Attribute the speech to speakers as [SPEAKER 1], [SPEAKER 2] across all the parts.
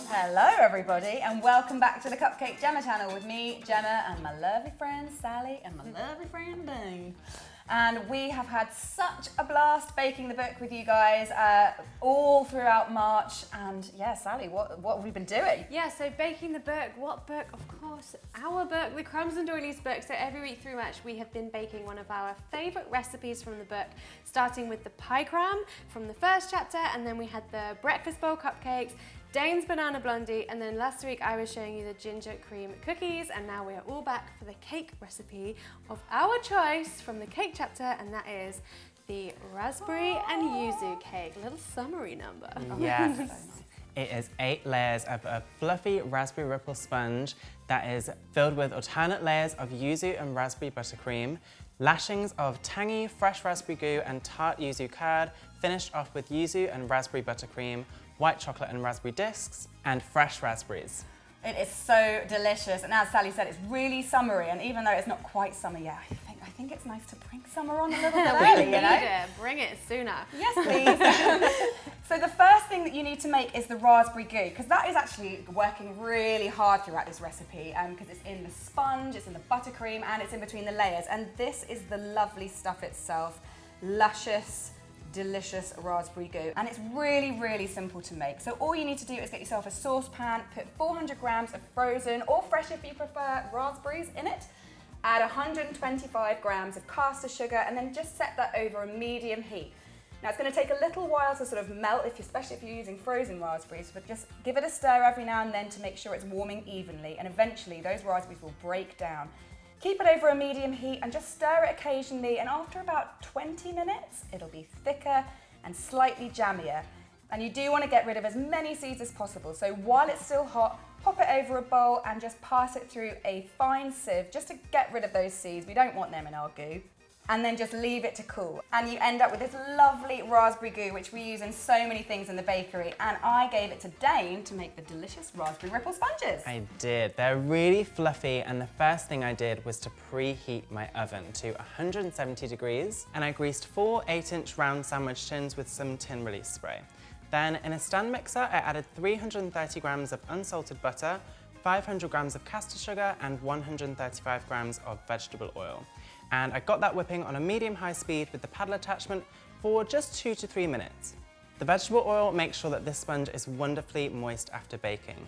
[SPEAKER 1] Hello everybody and welcome back to the Cupcake Jemma channel with me, Gemma, and my lovely friend Sally and my lovely friend Dean. And we have had such a blast baking the book with you guys all throughout March. And yeah, Sally, what have we been doing?
[SPEAKER 2] Yeah, so baking the book. What book? Of course, our book, the CRUMBS and DOILIES book. So every week through March, we have been baking one of our favourite recipes from the book, starting with the pie crumb from the first chapter, and then we had the breakfast bowl cupcakes, Dane's banana blondie, and then last week I was showing you the ginger cream cookies, and now we are all back for the cake recipe of our choice from the cake chapter, and that is the raspberry and yuzu cake. A little summary number.
[SPEAKER 3] Yes. It is 8 layers of a fluffy raspberry ripple sponge that is filled with alternate layers of yuzu and raspberry buttercream, lashings of tangy fresh raspberry goo and tart yuzu curd, finished off with yuzu and raspberry buttercream, white chocolate and raspberry discs, and fresh raspberries.
[SPEAKER 1] It is so delicious, and as Sally said, it's really summery, and even though it's not quite summer yet, I think it's nice to bring summer on a little bit early, you know?
[SPEAKER 2] Bring it sooner.
[SPEAKER 1] Yes, please. So the first thing that you need to make is the raspberry goo, because that is actually working really hard throughout this recipe, because it's in the sponge, it's in the buttercream, and it's in between the layers, and this is the lovely stuff itself, luscious, delicious raspberry goo, and it's really, really simple to make. So all you need to do is get yourself a saucepan, put 400 grams of frozen or fresh if you prefer raspberries in it, add 125 grams of caster sugar, and then just set that over a medium heat. Now it's going to take a little while to sort of melt, especially if you're using frozen raspberries, but just give it a stir every now and then to make sure it's warming evenly, and eventually those raspberries will break down. Keep it over a medium heat and just stir it occasionally, and after about 20 minutes, it'll be thicker and slightly jammier. And you do want to get rid of as many seeds as possible. So while it's still hot, pop it over a bowl and just pass it through a fine sieve just to get rid of those seeds. We don't want them in our goo. And then just leave it to cool. And you end up with this lovely raspberry goo, which we use in so many things in the bakery. And I gave it to Dane to make the delicious raspberry ripple sponges.
[SPEAKER 3] I did. They're really fluffy, and the first thing I did was to preheat my oven to 170 degrees, and I greased 4 8-inch round sandwich tins with some tin release spray. Then in a stand mixer, I added 330 grams of unsalted butter, 500 grams of caster sugar, and 135 grams of vegetable oil. And I got that whipping on a medium-high speed with the paddle attachment for just 2 to 3 minutes. The vegetable oil makes sure that this sponge is wonderfully moist after baking.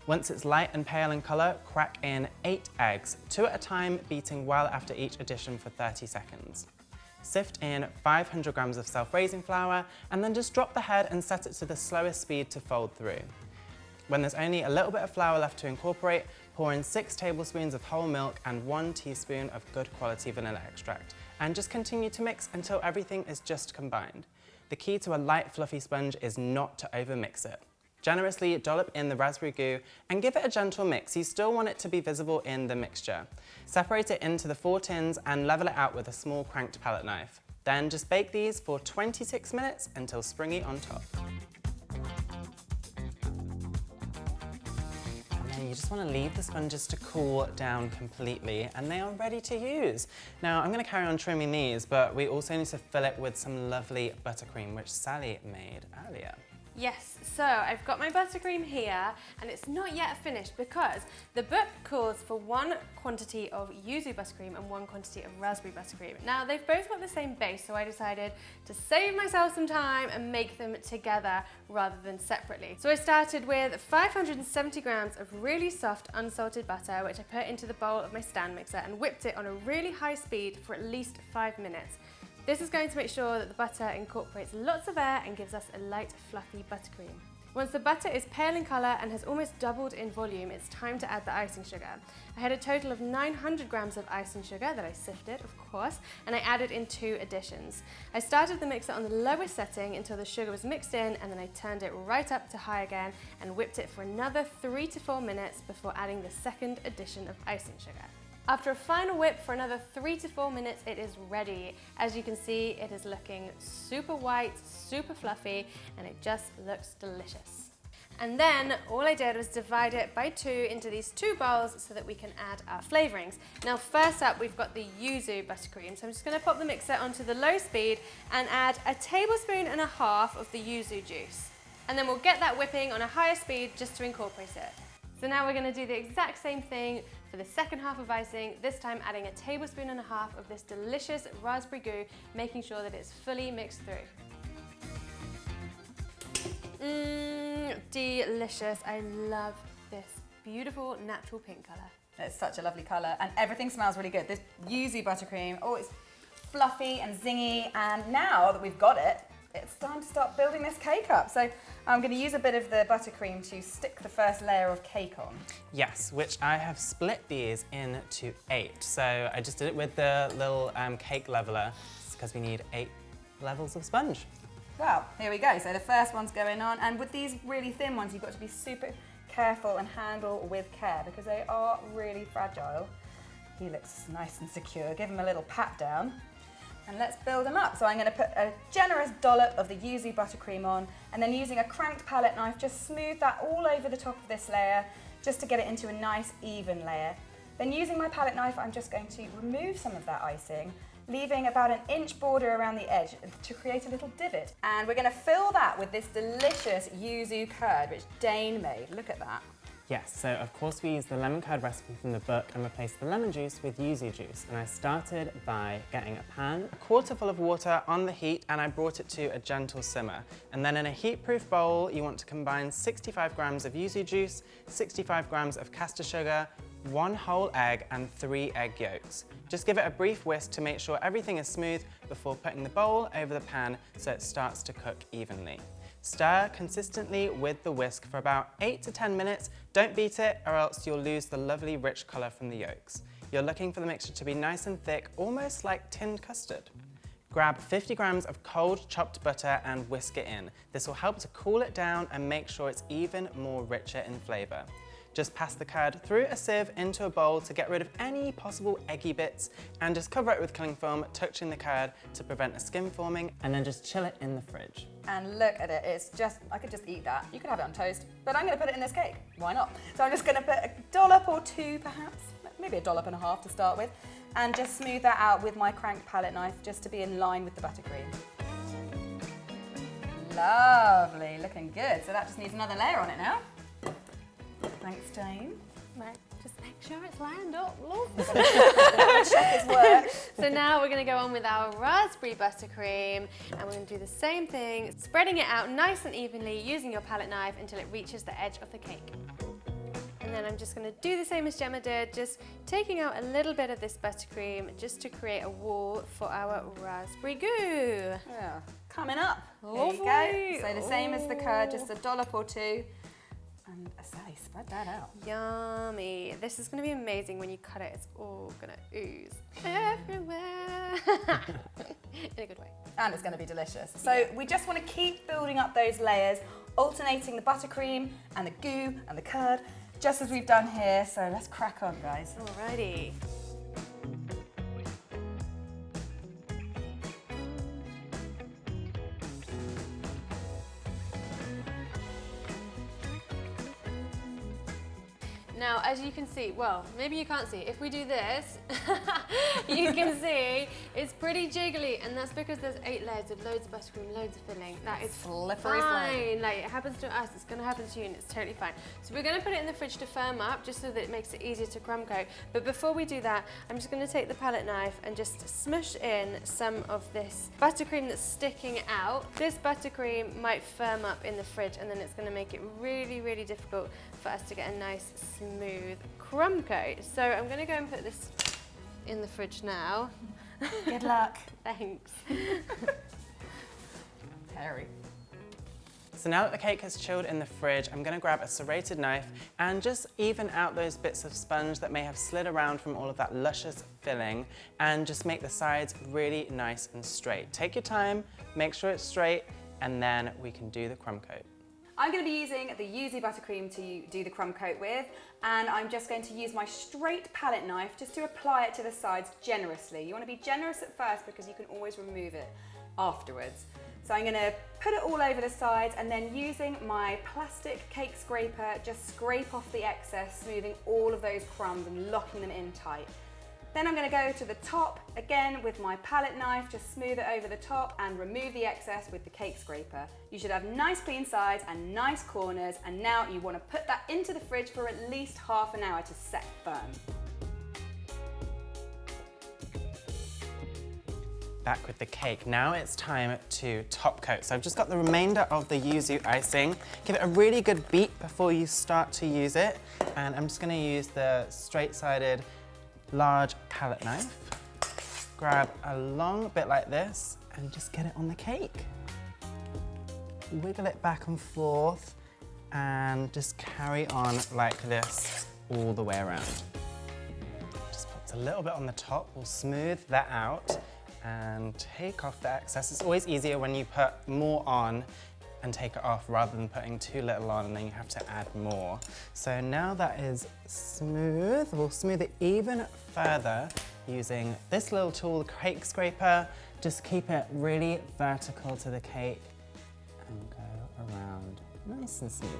[SPEAKER 3] Once it's light and pale in colour, crack in 8 eggs, 2 at a time, beating well after each addition for 30 seconds. Sift in 500 grams of self-raising flour, and then just drop the head and set it to the slowest speed to fold through. When there's only a little bit of flour left to incorporate, pour in 6 tablespoons of whole milk and 1 teaspoon of good quality vanilla extract, and just continue to mix until everything is just combined. The key to a light, fluffy sponge is not to overmix it. Generously dollop in the raspberry goo and give it a gentle mix. You still want it to be visible in the mixture. Separate it into the 4 tins and level it out with a small cranked palette knife. Then just bake these for 26 minutes until springy on top. You just want to leave the sponges to cool down completely, and they are ready to use. Now I'm going to carry on trimming these, but we also need to fill it with some lovely buttercream, which Sally made earlier.
[SPEAKER 2] Yes, so I've got my buttercream here, and it's not yet finished because the book calls for 1 quantity of yuzu buttercream and 1 quantity of raspberry buttercream. Now they've both got the same base, so I decided to save myself some time and make them together rather than separately. So I started with 570 grams of really soft unsalted butter, which I put into the bowl of my stand mixer and whipped it on a really high speed for at least 5 minutes. This is going to make sure that the butter incorporates lots of air and gives us a light, fluffy buttercream. Once the butter is pale in colour and has almost doubled in volume, it's time to add the icing sugar. I had a total of 900 grams of icing sugar that I sifted, of course, and I added in 2 additions. I started the mixer on the lowest setting until the sugar was mixed in, and then I turned it right up to high again and whipped it for another 3 to 4 minutes before adding the second addition of icing sugar. After a final whip for another 3 to 4 minutes, it is ready. As you can see, it is looking super white, super fluffy, and it just looks delicious. And then all I did was divide it by 2 into these 2 bowls so that we can add our flavourings. Now first up we've got the Yuzu Buttercream, so I'm just going to pop the mixer onto the low speed and add a 1.5 tablespoons of the Yuzu juice. And then we'll get that whipping on a higher speed just to incorporate it. So now we're going to do the exact same thing for the second half of icing, this time adding 1.5 tablespoons of this delicious raspberry goo, making sure that it's fully mixed through. Delicious. I love this beautiful natural pink colour.
[SPEAKER 1] It's such a lovely colour and everything smells really good. This Yuzu buttercream, oh, it's fluffy and zingy, and now that we've got it, it's time to start building this cake up. So I'm going to use a bit of the buttercream to stick the first layer of cake on.
[SPEAKER 3] Yes, which I have split these into 8. So I just did it with the little cake leveler because we need 8 levels of sponge.
[SPEAKER 1] Well, here we go. So the first one's going on, and with these really thin ones, you've got to be super careful and handle with care because they are really fragile. He looks nice and secure. Give him a little pat down. And let's build them up. So I'm going to put a generous dollop of the Yuzu buttercream on, and then using a cranked palette knife, just smooth that all over the top of this layer, just to get it into a nice even layer. Then using my palette knife, I'm just going to remove some of that icing, leaving about an inch border around the edge to create a little divot. And we're going to fill that with this delicious Yuzu curd, which Dane made. Look at that.
[SPEAKER 3] Yes, so of course we used the lemon curd recipe from the book and replaced the lemon juice with yuzu juice. And I started by getting a pan, a quarter full of water on the heat, and I brought it to a gentle simmer. And then in a heat-proof bowl, you want to combine 65 grams of yuzu juice, 65 grams of caster sugar, 1 whole egg and 3 egg yolks. Just give it a brief whisk to make sure everything is smooth before putting the bowl over the pan so it starts to cook evenly. Stir consistently with the whisk for about 8 to 10 minutes. Don't beat it or else you'll lose the lovely rich colour from the yolks. You're looking for the mixture to be nice and thick, almost like tinned custard. Grab 50 grams of cold chopped butter and whisk it in. This will help to cool it down and make sure it's even more richer in flavour. Just pass the curd through a sieve into a bowl to get rid of any possible eggy bits, and just cover it with cling film, touching the curd to prevent a skin forming, and then just chill it in the fridge.
[SPEAKER 1] And look at it, it's just, I could just eat that. You could have it on toast, but I'm going to put it in this cake. Why not? So I'm just going to put a dollop or 2 perhaps, maybe 1.5 dollars to start with, and just smooth that out with my cranked palette knife just to be in line with the buttercream. Lovely, looking good. So that just needs another layer on it now. Thanks, Jane.
[SPEAKER 2] Right, just make sure it's lined up, love.
[SPEAKER 1] Check his work.
[SPEAKER 2] So now we're going to go on with our raspberry buttercream, and we're going to do the same thing, spreading it out nice and evenly using your palette knife until it reaches the edge of the cake. And then I'm just going to do the same as Gemma did, just taking out a little bit of this buttercream just to create a wall for our raspberry goo.
[SPEAKER 1] Yeah, coming up.
[SPEAKER 2] Lovely.
[SPEAKER 1] There you go. So the same as the curd, just a dollop or 2. And Sally, spread that out.
[SPEAKER 2] Yummy. This is going to be amazing when you cut it. It's all going to ooze everywhere. In a good way.
[SPEAKER 1] And it's going to be delicious. So we just want to keep building up those layers, alternating the buttercream and the goo and the curd, just as we've done here. So let's crack on, guys.
[SPEAKER 2] Alrighty. Now, as you can see, well, maybe you can't see, if we do this, you can see it's pretty jiggly, and that's because there's 8 layers of loads of buttercream, loads of filling. That is
[SPEAKER 1] slippery
[SPEAKER 2] fine. Like, it happens to us, it's going to happen to you, and it's totally fine. So we're going to put it in the fridge to firm up, just so that it makes it easier to crumb coat. But before we do that, I'm just going to take the palette knife and just smush in some of this buttercream that's sticking out. This buttercream might firm up in the fridge, and then it's going to make it really, really difficult for us to get a nice, smooth crumb coat. So I'm going to go and put this in the fridge now.
[SPEAKER 1] Good luck.
[SPEAKER 2] Thanks.
[SPEAKER 1] Harry.
[SPEAKER 3] So now that the cake has chilled in the fridge, I'm going to grab a serrated knife and just even out those bits of sponge that may have slid around from all of that luscious filling, and just make the sides really nice and straight. Take your time, make sure it's straight, and then we can do the crumb coat.
[SPEAKER 1] I'm going to be using the Yuzu buttercream to do the crumb coat with, and I'm just going to use my straight palette knife just to apply it to the sides generously. You want to be generous at first because you can always remove it afterwards. So I'm going to put it all over the sides and then using my plastic cake scraper, just scrape off the excess, smoothing all of those crumbs and locking them in tight. Then I'm going to go to the top again with my palette knife, just smooth it over the top and remove the excess with the cake scraper. You should have nice clean sides and nice corners, and now you want to put that into the fridge for at least half an hour to set firm.
[SPEAKER 3] Back with the cake. Now it's time to top coat. So I've just got the remainder of the yuzu icing. Give it a really good beat before you start to use it. And I'm just gonna use the straight-sided large palette knife. Grab a long bit like this and just get it on the cake. Wiggle it back and forth and just carry on like this all the way around. Just put a little bit on the top. We'll smooth that out and take off the excess. It's always easier when you put more on and take it off rather than putting too little on and then you have to add more. So now that is smooth, we'll smooth it even further using this little tool, the cake scraper. Just keep it really vertical to the cake and go around nice and smooth.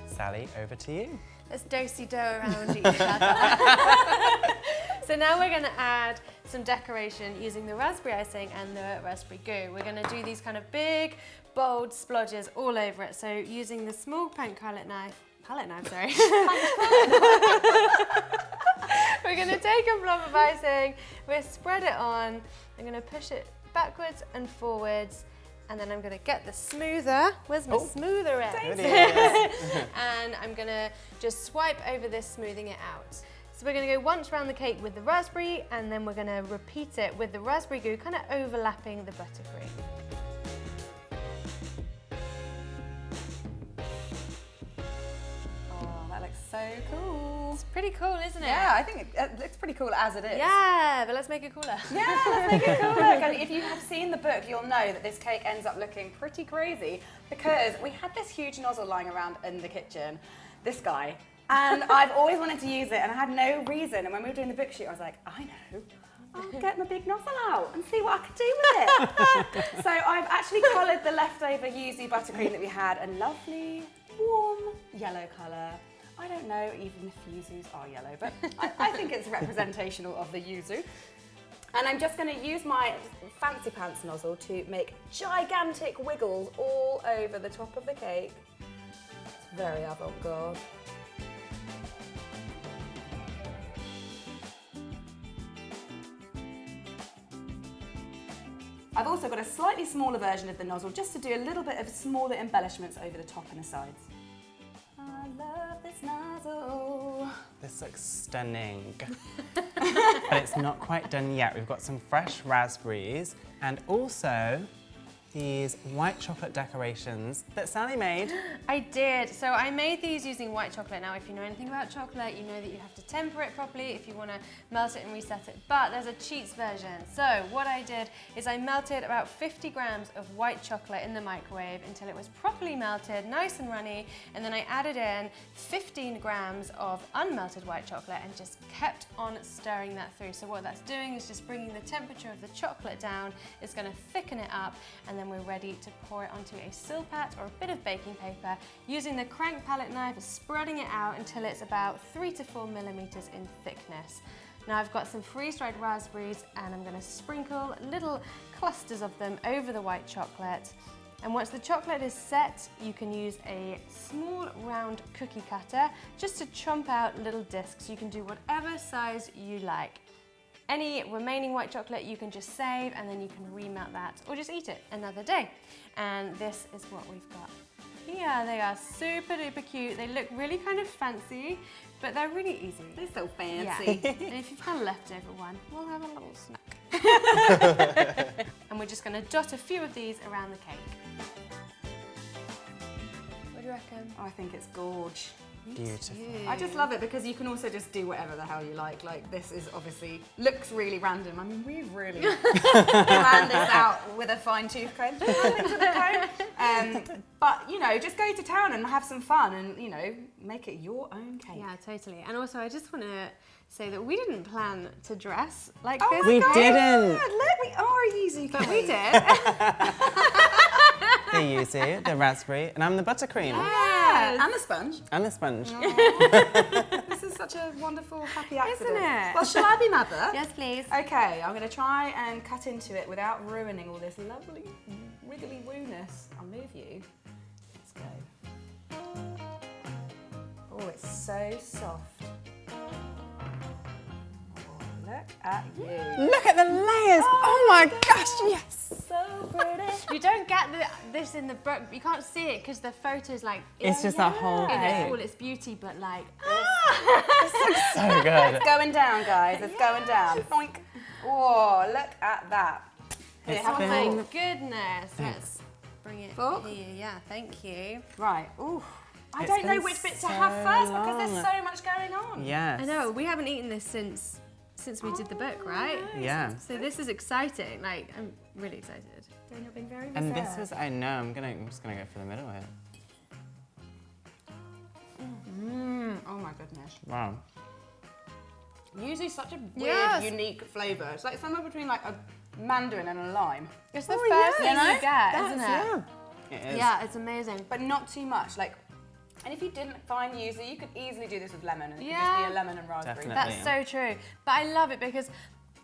[SPEAKER 3] Sally, over to you.
[SPEAKER 2] Let's do-si-do around each other. So now we're going to add some decoration using the raspberry icing and the raspberry goo. We're going to do these kind of big, bold splodges all over it. So using the small palette knife, we're going to take a blob of icing, we'll spread it on, I'm going to push it backwards and forwards, and then I'm going to get the smoother. Where's my smoother at? And I'm going to just swipe over this, smoothing it out. So we're going to go once around the cake with the raspberry, and then we're going to repeat it with the raspberry goo, kind of overlapping the buttercream.
[SPEAKER 1] Oh, that looks so cool.
[SPEAKER 2] It's pretty cool, isn't it?
[SPEAKER 1] Yeah, I think it looks pretty cool as it is.
[SPEAKER 2] Yeah, but let's make it cooler.
[SPEAKER 1] Yeah, let's make it cooler. And if you have seen the book, you'll know that this cake ends up looking pretty crazy because we had this huge nozzle lying around in the kitchen, this guy, and I've always wanted to use it and I had no reason. And when we were doing the book shoot, I was like, I know, I'll get my big nozzle out and see what I can do with it. So I've actually coloured the leftover yuzu buttercream that we had a lovely, warm yellow colour. I don't know even if yuzus are yellow, but I think it's representational of the yuzu. And I'm just going to use my fancy pants nozzle to make gigantic wiggles all over the top of the cake. It's very avant-garde. I've also got a slightly smaller version of the nozzle just to do a little bit of smaller embellishments over the top and the sides. I love this nozzle.
[SPEAKER 3] This looks stunning. But it's not quite done yet. We've got some fresh raspberries and also these white chocolate decorations that Sally made.
[SPEAKER 2] I did. So I made these using white chocolate. Now, if you know anything about chocolate, you know that you have to temper it properly if you want to melt it and reset it. But there's a cheats version. So what I did is I melted about 50 grams of white chocolate in the microwave until it was properly melted, nice and runny. And then I added in 15 grams of unmelted white chocolate and just kept on stirring that through. So what that's doing is just bringing the temperature of the chocolate down. It's going to thicken it up, and then we're ready to pour it onto a silpat or a bit of baking paper using the crank palette knife, spreading it out until it's about 3 to 4 millimeters in thickness. Now I've got some freeze-dried raspberries and I'm going to sprinkle little clusters of them over the white chocolate. And once the chocolate is set, you can use a small round cookie cutter just to chomp out little discs. You can do whatever size you like. Any remaining white chocolate you can just save and then you can remelt that or just eat it another day. And this is what we've got here. They are super duper cute. They look really kind of fancy, but they're really easy.
[SPEAKER 1] They're so fancy.
[SPEAKER 2] Yeah. And if you've had a leftover one, we'll have a little snack. And we're just going to dot a few of these around the cake. What do you reckon?
[SPEAKER 1] Oh, I think it's gorge.
[SPEAKER 3] Beautiful.
[SPEAKER 1] I just love it because you can also just do whatever the hell you like. Like this is obviously looks really random. I mean, we've really planned this out with a fine tooth comb. But you know, just go to town and have some fun, and you know, make it your own cake.
[SPEAKER 2] Yeah, totally. And also, I just want to say that we didn't plan to dress like
[SPEAKER 1] Oh
[SPEAKER 2] this.
[SPEAKER 1] my
[SPEAKER 3] We
[SPEAKER 1] God,
[SPEAKER 3] didn't.
[SPEAKER 1] Look, we are a Yuzu
[SPEAKER 2] But
[SPEAKER 1] cake.
[SPEAKER 2] we did.
[SPEAKER 3] The yuzu, the raspberry, and I'm the buttercream.
[SPEAKER 1] Yeah, and the sponge.
[SPEAKER 3] And the sponge.
[SPEAKER 1] This is such a wonderful, happy accident.
[SPEAKER 2] Isn't it?
[SPEAKER 1] Well, shall I be mother?
[SPEAKER 2] Yes, please.
[SPEAKER 1] Okay, I'm going to try and cut into it without ruining all this lovely wiggly woo-ness. I'll move you. Let's go. Oh, it's so soft. Oh, look at you.
[SPEAKER 3] Look at the layers! Oh my gosh, yes!
[SPEAKER 1] So pretty.
[SPEAKER 2] You don't get this in the book. You can't see it because the photo's like
[SPEAKER 3] It's just that whole
[SPEAKER 2] in
[SPEAKER 3] cake.
[SPEAKER 2] all its beauty, but like
[SPEAKER 3] So good.
[SPEAKER 1] It's going down, guys. It's going down. Boink. Oh, look at that. Here,
[SPEAKER 3] It's
[SPEAKER 1] have a
[SPEAKER 3] been-
[SPEAKER 1] fork.
[SPEAKER 2] my goodness. Let's bring it
[SPEAKER 1] Fork?
[SPEAKER 2] here. Yeah, thank you.
[SPEAKER 1] Right. Ooh. I
[SPEAKER 3] It's
[SPEAKER 1] don't know
[SPEAKER 3] been
[SPEAKER 1] which bit to
[SPEAKER 3] so
[SPEAKER 1] have first because there's
[SPEAKER 3] long.
[SPEAKER 1] so much going on.
[SPEAKER 3] Yes.
[SPEAKER 2] I know we haven't eaten this since we did the book, right?
[SPEAKER 3] Yeah.
[SPEAKER 2] So this is exciting. Like I'm really excited.
[SPEAKER 1] Daniel being very
[SPEAKER 3] And this
[SPEAKER 1] reserved.
[SPEAKER 3] was, I know, I'm just gonna go for the middle here.
[SPEAKER 1] Oh my goodness.
[SPEAKER 3] Wow.
[SPEAKER 1] Yuzu's such a weird,
[SPEAKER 2] Yes.
[SPEAKER 1] unique flavour. It's like somewhere between like a mandarin and a lime.
[SPEAKER 2] It's the
[SPEAKER 3] Oh,
[SPEAKER 2] first
[SPEAKER 3] yeah.
[SPEAKER 2] thing
[SPEAKER 1] You know?
[SPEAKER 2] you get, isn't it?
[SPEAKER 3] Yeah. It is.
[SPEAKER 2] Yeah, it's amazing.
[SPEAKER 1] But not too much. Like, and if you didn't find yuzu, you could easily do this with lemon, and it could
[SPEAKER 2] Yeah.
[SPEAKER 1] just be a lemon and raspberry.
[SPEAKER 3] Definitely.
[SPEAKER 2] That's so true. But I love it because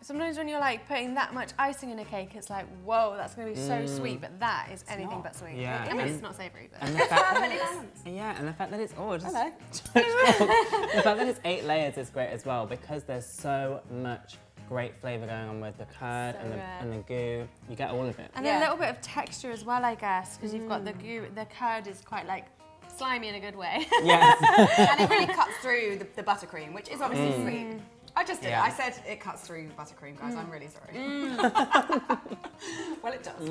[SPEAKER 2] sometimes when you're like putting that much icing in a cake, it's like, whoa, that's going to be so sweet. But that is anything
[SPEAKER 1] not.
[SPEAKER 2] but sweet.
[SPEAKER 3] Yeah,
[SPEAKER 2] I mean,
[SPEAKER 3] and-
[SPEAKER 2] it's not savoury, but.
[SPEAKER 3] And the fact
[SPEAKER 1] Perfectly balanced.
[SPEAKER 3] yeah, and the fact that it's just
[SPEAKER 1] Hello.
[SPEAKER 3] the fact that it's 8 layers is great as well because there's so much great flavour going on with the curd
[SPEAKER 2] So
[SPEAKER 3] and
[SPEAKER 2] good.
[SPEAKER 3] the goo. You get all of it.
[SPEAKER 2] And
[SPEAKER 1] Yeah.
[SPEAKER 2] a little bit of texture as well, I guess, because you've got the goo. The curd is quite like slimy in a good way.
[SPEAKER 3] Yes.
[SPEAKER 1] And it really cuts through the buttercream, which is obviously sweet. I just did
[SPEAKER 3] Yeah.
[SPEAKER 1] it. I said it cuts through buttercream, guys. I'm really sorry. Well, it does.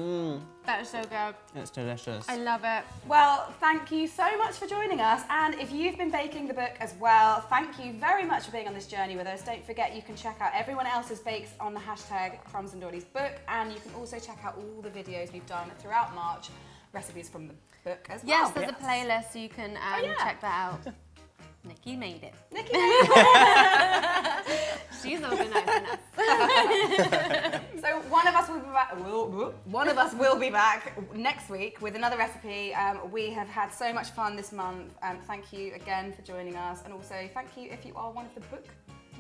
[SPEAKER 2] That is so good.
[SPEAKER 3] It's delicious.
[SPEAKER 2] I love it.
[SPEAKER 1] Well, thank you so much for joining us. And if you've been baking the book as well, thank you very much for being on this journey with us. Don't forget you can check out everyone else's bakes on the hashtag Crumbs and Doilies book. And you can also check out all the videos we've done throughout March, recipes from the book as well.
[SPEAKER 2] Yes, there's a playlist, so you can
[SPEAKER 1] yeah.
[SPEAKER 2] check that out. Nikki made it.
[SPEAKER 1] Nikki,
[SPEAKER 2] She's organising us.
[SPEAKER 1] so one of us will be back. One of us will be back next week with another recipe. We have had so much fun this month. Thank you again for joining us, and also thank you if you are one of the book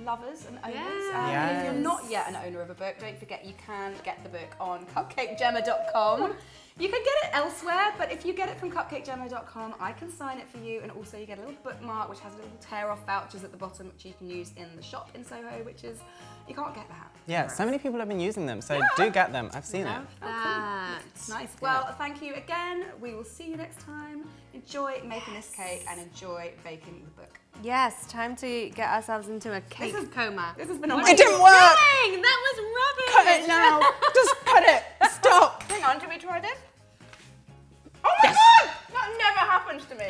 [SPEAKER 1] lovers and owners. And if you're not yet an owner of a book, don't forget you can get the book on CupcakeJemma.com. You can get it elsewhere, but if you get it from CupcakeJemma.com, I can sign it for you, and also you get a little bookmark which has little tear-off vouchers at the bottom which you can use in the shop in Soho, which is, you can't get that.
[SPEAKER 3] Yeah, so many people have been using them, so do get them. I've seen it.
[SPEAKER 2] Love that.
[SPEAKER 1] Nice. Well, thank you again. We will see you next time. Enjoy making this cake and enjoy baking the book.
[SPEAKER 2] Yes, time to get ourselves into a cake coma.
[SPEAKER 1] This has been on
[SPEAKER 2] What
[SPEAKER 1] my...
[SPEAKER 2] are
[SPEAKER 3] It didn't
[SPEAKER 2] you
[SPEAKER 3] work.
[SPEAKER 2] doing? That was rubbish.
[SPEAKER 3] Cut it now. Just cut it. Stop.
[SPEAKER 1] Hang on, do we try this? Oh my God! That never happens to me.